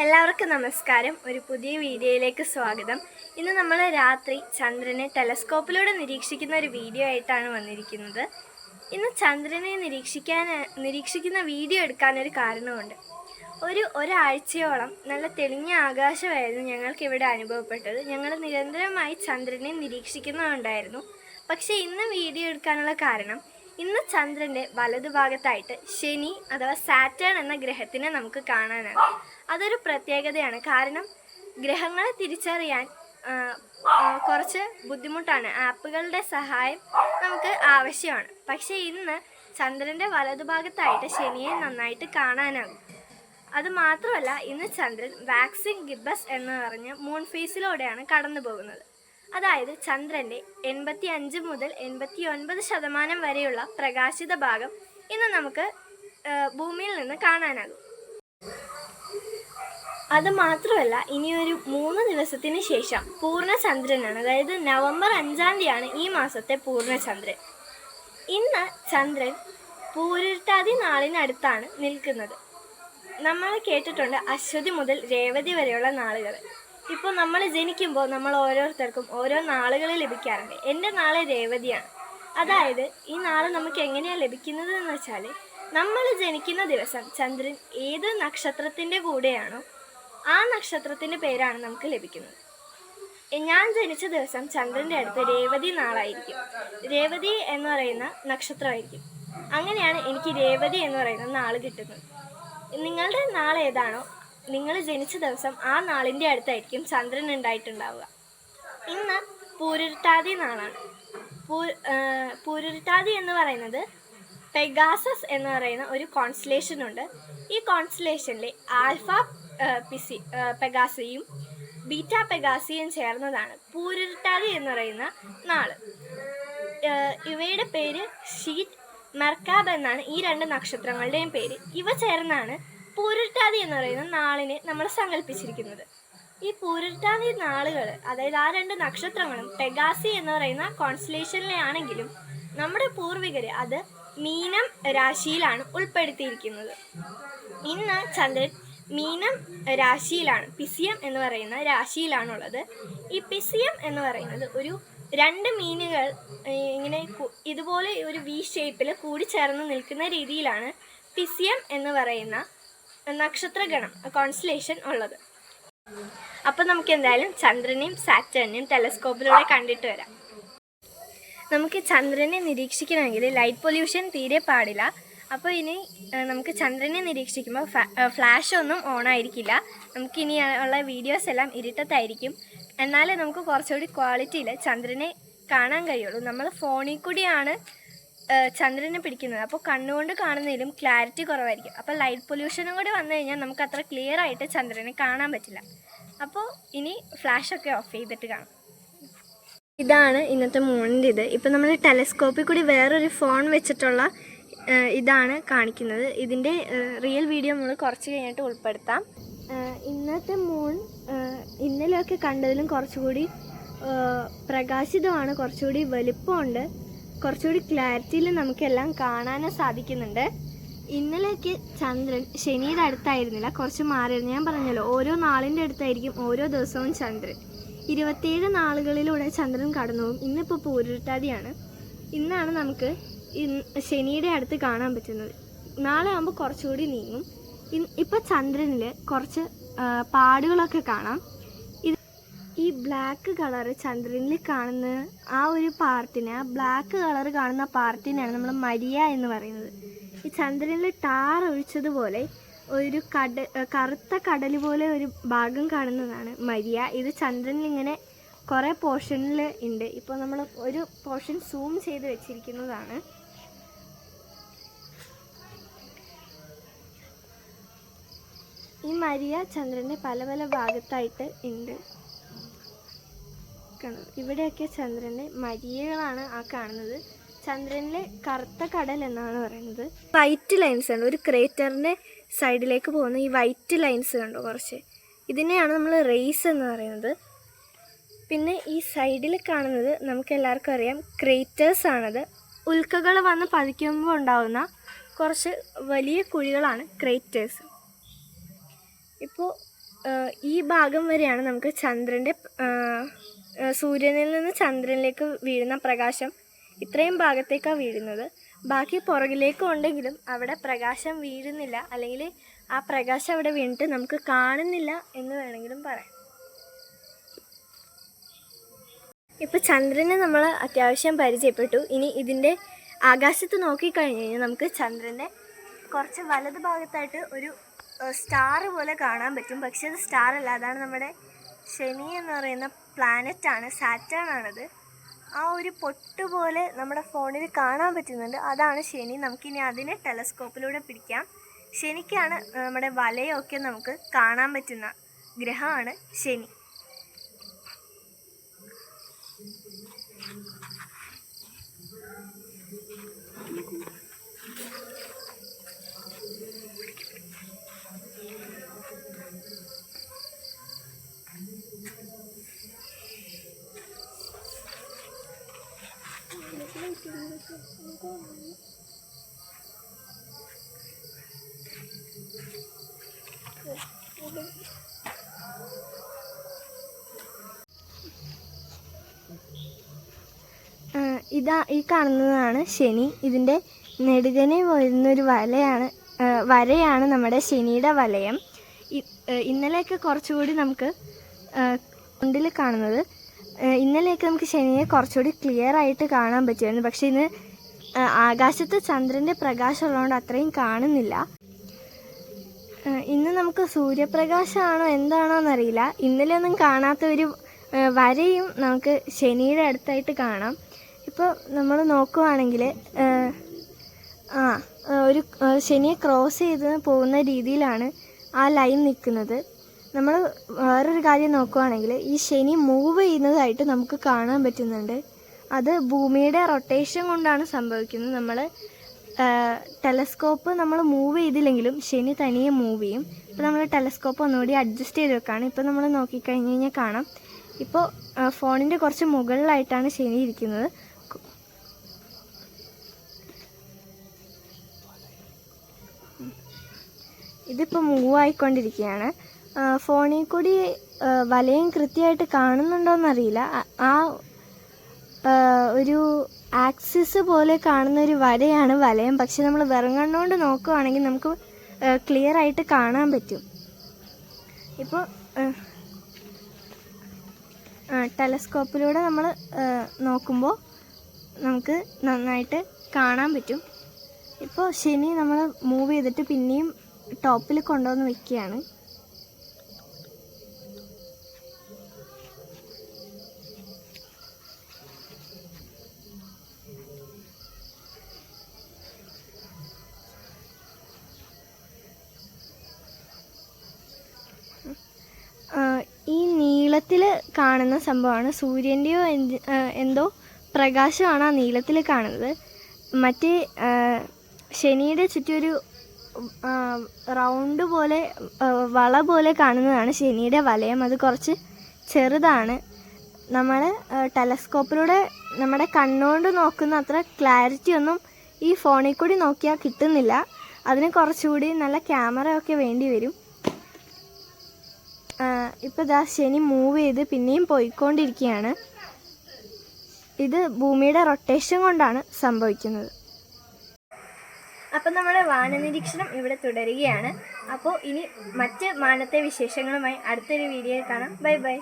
എല്ലാവർക്കും നമസ്കാരം. ഒരു പുതിയ വീഡിയോയിലേക്ക് സ്വാഗതം. ഇന്ന് നമ്മൾ രാത്രി ചന്ദ്രനെ ടെലസ്കോപ്പിലൂടെ നിരീക്ഷിക്കുന്ന ഒരു വീഡിയോ ആയിട്ടാണ് വന്നിരിക്കുന്നത്. ഇന്ന് ചന്ദ്രനെ നിരീക്ഷിക്കുന്ന വീഡിയോ എടുക്കാനൊരു കാരണമുണ്ട്. ഒരാഴ്ചയോളം നല്ല തെളിഞ്ഞ ആകാശമായിരുന്നു ഞങ്ങൾക്കിവിടെ അനുഭവപ്പെട്ടത്. ഞങ്ങൾ നിരന്തരമായി ചന്ദ്രനെ നിരീക്ഷിക്കുന്നുണ്ടായിരുന്നു. പക്ഷേ ഇന്ന് വീഡിയോ എടുക്കാനുള്ള കാരണം, ഇന്ന് ചന്ദ്രൻ്റെ വലതുഭാഗത്തായിട്ട് ശനി അഥവാ സാറ്റേൺ എന്ന ഗ്രഹത്തിനെ നമുക്ക് കാണാനാകും. അതൊരു പ്രത്യേകതയാണ്. കാരണം ഗ്രഹങ്ങളെ തിരിച്ചറിയാൻ കുറച്ച് ബുദ്ധിമുട്ടാണ്. ആപ്പുകളുടെ സഹായം നമുക്ക് ആവശ്യമാണ്. പക്ഷേ ഇന്ന് ചന്ദ്രൻ്റെ വലതുഭാഗത്തായിട്ട് ശനിയെ നന്നായിട്ട് കാണാനാകും. അതുമാത്രമല്ല, ഇന്ന് ചന്ദ്രൻ വാക്സിൻ ഗിബ്ബസ് എന്ന് പറഞ്ഞ മൂൺ ഫേസിലൂടെയാണ് കടന്നു പോകുന്നത്. അതായത് ചന്ദ്രൻ്റെ 85 മുതൽ 89% വരെയുള്ള പ്രകാശിത ഭാഗം ഇന്ന് നമുക്ക് ഭൂമിയിൽ നിന്ന് കാണാനാകും. അതുമാത്രമല്ല, ഇനിയൊരു 3 ദിവസത്തിന് ശേഷം പൂർണ്ണചന്ദ്രനാണ്. അതായത് നവംബർ 5-ാം തീയതിയാണ് ഈ മാസത്തെ പൂർണ്ണചന്ദ്രൻ. ഇന്ന് ചന്ദ്രൻ പൂരുരുട്ടാതി നാളിനടുത്താണ് നിൽക്കുന്നത്. നമ്മൾ കേട്ടിട്ടുണ്ട് അശ്വതി മുതൽ രേവതി വരെയുള്ള നാളുകൾ. ഇപ്പോൾ നമ്മൾ ജനിക്കുമ്പോൾ നമ്മൾ ഓരോരുത്തർക്കും ഓരോ നാളുകൾ ലഭിക്കാറുണ്ട്. എൻ്റെ നാളെ രേവതിയാണ്. അതായത് ഈ നാൾ നമുക്ക് എങ്ങനെയാണ് ലഭിക്കുന്നത് എന്ന് വെച്ചാൽ, നമ്മൾ ജനിക്കുന്ന ദിവസം ചന്ദ്രൻ ഏത് നക്ഷത്രത്തിൻ്റെ കൂടെയാണോ ആ നക്ഷത്രത്തിൻ്റെ പേരാണ് നമുക്ക് ലഭിക്കുന്നത്. ഞാൻ ജനിച്ച ദിവസം ചന്ദ്രൻ്റെ അടുത്ത് രേവതി നാളായിരിക്കും. രേവതി എന്ന് പറയുന്ന നക്ഷത്രമായിരിക്കും. അങ്ങനെയാണ് എനിക്ക് രേവതി എന്ന് പറയുന്ന നാൾ കിട്ടുന്നത്. നിങ്ങളുടെ നാൾ ഏതാണോ, നിങ്ങൾ ജനിച്ച ദിവസം ആ നാളിൻ്റെ അടുത്തായിരിക്കും ചന്ദ്രൻ ഉണ്ടായിട്ടുണ്ടാവുക. ഇന്ന് പൂരുരുട്ടാതി നാളാണ്. പൂരുരുട്ടാതി എന്ന് പറയുന്നത് പെഗാസസ് എന്ന് പറയുന്ന ഒരു കോൺസ്റ്റലേഷൻ ഉണ്ട്. ഈ കോൺസ്റ്റലേഷനിലെ ആൽഫ പെഗാസിയും ബീറ്റ പെഗാസിയും ചേർന്നതാണ് പൂരുരുട്ടാതി എന്ന് പറയുന്ന നാള്. ഇവയുടെ പേര് ഷീറ്റ് മെർക്കാബ് എന്നാണ് ഈ 2 നക്ഷത്രങ്ങളുടെയും പേര്. ഇവ ചേർന്നാണ് പൂരുരുട്ടാതി എന്ന് പറയുന്ന നാളിനെ നമ്മൾ സങ്കല്പിച്ചിരിക്കുന്നത്. ഈ പൂരുരുട്ടാതി നാളുകൾ, അതായത് ആ 2 നക്ഷത്രങ്ങളും പെഗാസി എന്ന് പറയുന്ന കോൺസ്റ്റലേഷനിലെ ആണെങ്കിലും നമ്മുടെ പൂർവികർ അത് മീനം രാശിയിലാണ് ഉൾപ്പെടുത്തിയിരിക്കുന്നത്. ഇന്ന് ചന്ദ്രൻ മീനം രാശിയിലാണ്, പിസിയം എന്ന് പറയുന്ന രാശിയിലാണുള്ളത്. ഈ പിസിയം എന്ന് പറയുന്നത് ഒരു 2 മീനുകൾ ഇങ്ങനെ ഇതുപോലെ ഒരു വി ഷേപ്പിൽ കൂടി ചേർന്ന് നിൽക്കുന്ന രീതിയിലാണ് പിസിയം എന്ന് പറയുന്ന നക്ഷത്രഗണം കോൺസ്റ്റലേഷൻ ഉള്ളത്. അപ്പോൾ നമുക്ക് എന്തായാലും ചന്ദ്രനെയും സാറ്റേണിനെയും ടെലസ്കോപ്പിലൂടെ കണ്ടിട്ട് വരാം. നമുക്ക് ചന്ദ്രനെ നിരീക്ഷിക്കണമെങ്കിൽ ലൈറ്റ് പൊല്യൂഷൻ തീരെ പാടില്ല. അപ്പോൾ ഇനി നമുക്ക് ചന്ദ്രനെ നിരീക്ഷിക്കുമ്പോൾ ഫ്ലാഷ് ഒന്നും ഓൺ ആയിരിക്കില്ല. നമുക്കിനി ഉള്ള വീഡിയോസ് എല്ലാം ഇരുട്ടത്തായിരിക്കും. എന്നാലേ നമുക്ക് കുറച്ചുകൂടി ക്വാളിറ്റിയിൽ ചന്ദ്രനെ കാണാൻ കഴിയുള്ളൂ. നമ്മൾ ഫോണിൽ കൂടിയാണ് ചന്ദ്രനെ പിടിക്കുന്നത്. അപ്പോൾ കണ്ണുകൊണ്ട് കാണുന്നതിലും ക്ലാരിറ്റി കുറവായിരിക്കും. അപ്പോൾ ലൈറ്റ് പൊല്യൂഷനും കൂടി വന്നു കഴിഞ്ഞാൽ നമുക്ക് അത്ര ക്ലിയർ ആയിട്ട് ചന്ദ്രനെ കാണാൻ പറ്റില്ല. അപ്പോൾ ഇനി ഫ്ലാഷൊക്കെ ഓഫ് ചെയ്തിട്ട് കാണാം. ഇതാണ് ഇന്നത്തെ മൂണിൻ്റെ ഇത്. ഇപ്പോൾ നമ്മൾ ടെലസ്കോപ്പിൽ കൂടി വേറൊരു ഫോൺ വെച്ചിട്ടുള്ള ഇതാണ് കാണിക്കുന്നത്. ഇതിൻ്റെ റിയൽ വീഡിയോ നമ്മൾ കുറച്ച് കഴിഞ്ഞിട്ട് ഉൾപ്പെടുത്താം. ഇന്നത്തെ മൂൺ ഇന്നലെയൊക്കെ കണ്ടതിലും കുറച്ചുകൂടി പ്രകാശിതമാണ്, കുറച്ചുകൂടി വലുപ്പമുണ്ട്, കുറച്ചുകൂടി ക്ലാരിറ്റിയിൽ നമുക്കെല്ലാം കാണാനും സാധിക്കുന്നുണ്ട്. ഇന്നലെയൊക്കെ ചന്ദ്രൻ ശനിയുടെ അടുത്തായിരുന്നില്ല, കുറച്ച് മാറിയിരുന്നു. ഞാൻ പറഞ്ഞല്ലോ, ഓരോ നാളിൻ്റെ അടുത്തായിരിക്കും ഓരോ ദിവസവും ചന്ദ്രൻ. 27 നാളുകളിലൂടെ ചന്ദ്രൻ കടന്നു പോകും. ഇന്നിപ്പോൾ പൂരുരുട്ടാതിയാണ്. ഇന്നാണ് നമുക്ക് ശനിയുടെ അടുത്ത് കാണാൻ പറ്റുന്നത്. നാളെ ആകുമ്പോൾ കുറച്ചുകൂടി നീങ്ങും. ഇപ്പോൾ ചന്ദ്രനിൽ കുറച്ച് പാടുകളൊക്കെ കാണാം. ഈ ബ്ലാക്ക് കളറ് ചന്ദ്രനിൽ കാണുന്ന ആ ഒരു പാർട്ടിനെ, ആ ബ്ലാക്ക് കളർ കാണുന്ന പാർട്ടിനെയാണ് നമ്മൾ മരിയ എന്ന് പറയുന്നത്. ഈ ചന്ദ്രനിൽ ടാർ ഒഴിച്ചതുപോലെ ഒരു കറുത്ത കടൽ പോലെ ഒരു ഭാഗം കാണുന്നതാണ് മരിയ. ഇത് ചന്ദ്രനിൽ ഇങ്ങനെ കുറേ പോർഷനിൽ ഉണ്ട്. ഇപ്പോൾ നമ്മൾ ഒരു പോർഷൻ സൂം ചെയ്ത് വെച്ചിരിക്കുന്നതാണ്. ഈ മരിയ ചന്ദ്രൻ്റെ പല പല ഭാഗത്തായിട്ട് ഉണ്ട്. ഇവിടെയൊക്കെ ചന്ദ്രൻ്റെ മരിയകളാണ് ആ കാണുന്നത്. ചന്ദ്രനിലെ കറുത്ത കടൽ എന്നാണ് പറയുന്നത്. വൈറ്റ് ലൈൻസ് ഉണ്ട്. ഒരു ക്രേറ്ററിൻ്റെ സൈഡിലേക്ക് പോകുന്ന ഈ വൈറ്റ് ലൈൻസ് കണ്ടോ കുറച്ച്, ഇതിനെയാണ് നമ്മൾ റേസ് എന്ന് പറയുന്നത്. പിന്നെ ഈ സൈഡിൽ കാണുന്നത് നമുക്ക് എല്ലാവർക്കും അറിയാം, ക്രേറ്റേഴ്സ് ആണത്. ഉൽക്കകൾ വന്ന് പതിക്കുമ്പോൾ ഉണ്ടാകുന്ന കുറച്ച് വലിയ കുഴികളാണ് ക്രേറ്റേഴ്സ്. ഇപ്പോൾ ഈ ഭാഗം വരെയാണ് നമുക്ക് സൂര്യനിൽ നിന്ന് ചന്ദ്രനിലേക്ക് വീഴുന്ന പ്രകാശം ഇത്രയും ഭാഗത്തേക്കാണ് വീഴുന്നത്. ബാക്കി പുറകിലേക്കും ഉണ്ടെങ്കിലും അവിടെ പ്രകാശം വീഴുന്നില്ല, അല്ലെങ്കിൽ ആ പ്രകാശം അവിടെ വീണിട്ട് നമുക്ക് കാണുന്നില്ല എന്ന് വേണമെങ്കിലും പറയാം. ഇപ്പോൾ ചന്ദ്രനെ നമ്മൾ അത്യാവശ്യം പരിചയപ്പെട്ടു. ഇനി ഇതിൻ്റെ ആകാശത്ത് നോക്കിക്കഴിഞ്ഞ് കഴിഞ്ഞാൽ നമുക്ക് ചന്ദ്രൻ്റെ കുറച്ച് വലത് ഭാഗത്തായിട്ട് ഒരു സ്റ്റാർ പോലെ കാണാൻ പറ്റും. പക്ഷേ അത് സ്റ്റാർ അല്ല, അതാണ് നമ്മുടെ ശനി എന്ന് പറയുന്ന പ്ലാനറ്റാണ്, സാറ്റേൺ ആണത്. ആ ഒരു പൊട്ട് പോലെ നമ്മുടെ ഫോണിൽ കാണാൻ പറ്റുന്നുണ്ട്, അതാണ് ശനി. നമുക്കിനി അതിനെ ടെലസ്കോപ്പിലൂടെ പിടിക്കാം. ശനിക്കാണ് നമ്മുടെ വലയൊക്കെ നമുക്ക് കാണാൻ പറ്റുന്ന ഗ്രഹമാണ് ശനി. ഈ കാണുന്നതാണ് ശനി. ഇതിൻ്റെ നെടുകനെ വരുന്നൊരു വരയാണ് നമ്മുടെ ശനിയുടെ വലയം. ഇന്നലെയൊക്കെ കുറച്ചുകൂടി നമുക്ക് മുണ്ടിൽ കാണുന്നത്, ഇന്നലെയൊക്കെ നമുക്ക് ശനിയെ കുറച്ചുകൂടി ക്ലിയർ ആയിട്ട് കാണാൻ പറ്റുമായിരുന്നു. പക്ഷേ ഇന്ന് ആകാശത്ത് ചന്ദ്രൻ്റെ പ്രകാശം ഉള്ളതുകൊണ്ട് അത്രയും കാണുന്നില്ല. ഇന്ന് നമുക്ക് സൂര്യപ്രകാശമാണോ എന്താണോ എന്നറിയില്ല. ഇന്നലെ ഒന്നും കാണാത്ത ഒരു വരയും നമുക്ക് ശനിയുടെ അടുത്തായിട്ട് കാണാം. ഇപ്പോൾ നമ്മൾ നോക്കുവാണെങ്കിൽ ഒരു ശനിയെ ക്രോസ് ചെയ്ത് പോകുന്ന രീതിയിലാണ് ആ ലൈൻ നിൽക്കുന്നത്. നമ്മൾ വേറൊരു കാര്യം നോക്കുവാണെങ്കിൽ ഈ ശനി മൂവ് ചെയ്യുന്നതായിട്ട് നമുക്ക് കാണാൻ പറ്റുന്നുണ്ട്. അത് ഭൂമിയുടെ റൊട്ടേഷൻ കൊണ്ടാണ് സംഭവിക്കുന്നത്. നമ്മൾ ടെലസ്കോപ്പ് നമ്മൾ മൂവ് ചെയ്തില്ലെങ്കിലും ശനി തനിയെ മൂവ് ചെയ്യും. ഇപ്പോൾ നമ്മൾ ടെലസ്കോപ്പ് ഒന്നുകൂടി അഡ്ജസ്റ്റ് ചെയ്ത് വെക്കുകയാണ്. ഇപ്പോൾ നമ്മൾ നോക്കിക്കഴിഞ്ഞ് കഴിഞ്ഞാൽ കാണാം, ഇപ്പോൾ ഫോണിൻ്റെ കുറച്ച് മുകളിലായിട്ടാണ് ശനി ഇരിക്കുന്നത്. ഇതിപ്പോൾ മൂവ് ആയിക്കൊണ്ടിരിക്കുകയാണ്. ഫോണിൽ കൂടി വലയം കൃത്യമായിട്ട് കാണുന്നുണ്ടോയെന്നറിയില്ല. ആ ഒരു ആക്സിസ് പോലെ കാണുന്ന ഒരു വരയാണ് വലയം. പക്ഷെ നമ്മൾ വെറും കണ്ണുകൊണ്ട് നോക്കുകയാണെങ്കിൽ നമുക്ക് ക്ലിയർ ആയിട്ട് കാണാൻ പറ്റും. ഇപ്പോൾ ടെലസ്കോപ്പിലൂടെ നമ്മൾ നോക്കുമ്പോൾ നമുക്ക് നന്നായിട്ട് കാണാൻ പറ്റും. ഇപ്പോൾ ശനി നമ്മൾ മൂവ് ചെയ്തിട്ട് പിന്നെയും ടോപ്പിൽ കൊണ്ടുവന്ന് വയ്ക്കുകയാണ്. ഈ നീളത്തിൽ കാണുന്ന സംഭവമാണ് സൂര്യൻ്റെയോ എന്തോ പ്രകാശമാണ് ആ നീളത്തിൽ കാണുന്നത്. മറ്റേ ശനിയുടെ ചുറ്റും ഒരു റൗണ്ട് പോലെ വള പോലെ കാണുന്നതാണ് ശനിയുടെ വലയം. അത് കുറച്ച് ചെറുതാണ്. നമ്മൾ ടെലസ്കോപ്പിലൂടെ നമ്മുടെ കണ്ണുകൊണ്ട് നോക്കുന്ന അത്ര ക്ലാരിറ്റി ഒന്നും ഈ ഫോണിൽ കൂടി നോക്കിയാൽ കിട്ടുന്നില്ല. അതിന് കുറച്ചുകൂടി നല്ല ക്യാമറ ഒക്കെ വേണ്ടി വരും. ഇപ്പോൾ ദാ ശനി മൂവ് ചെയ്ത് പിന്നെയും പോയിക്കൊണ്ടിരിക്കുകയാണ്. ഇത് ഭൂമിയുടെ റൊട്ടേഷൻ കൊണ്ടാണ് സംഭവിക്കുന്നത്. അപ്പം നമ്മുടെ വാനനിരീക്ഷണം ഇവിടെ തുടരുകയാണ്. അപ്പോൾ ഇനി മറ്റ് മാനത്തെ വിശേഷങ്ങളുമായി അടുത്തൊരു വീഡിയോയിൽ കാണാം. Bye bye.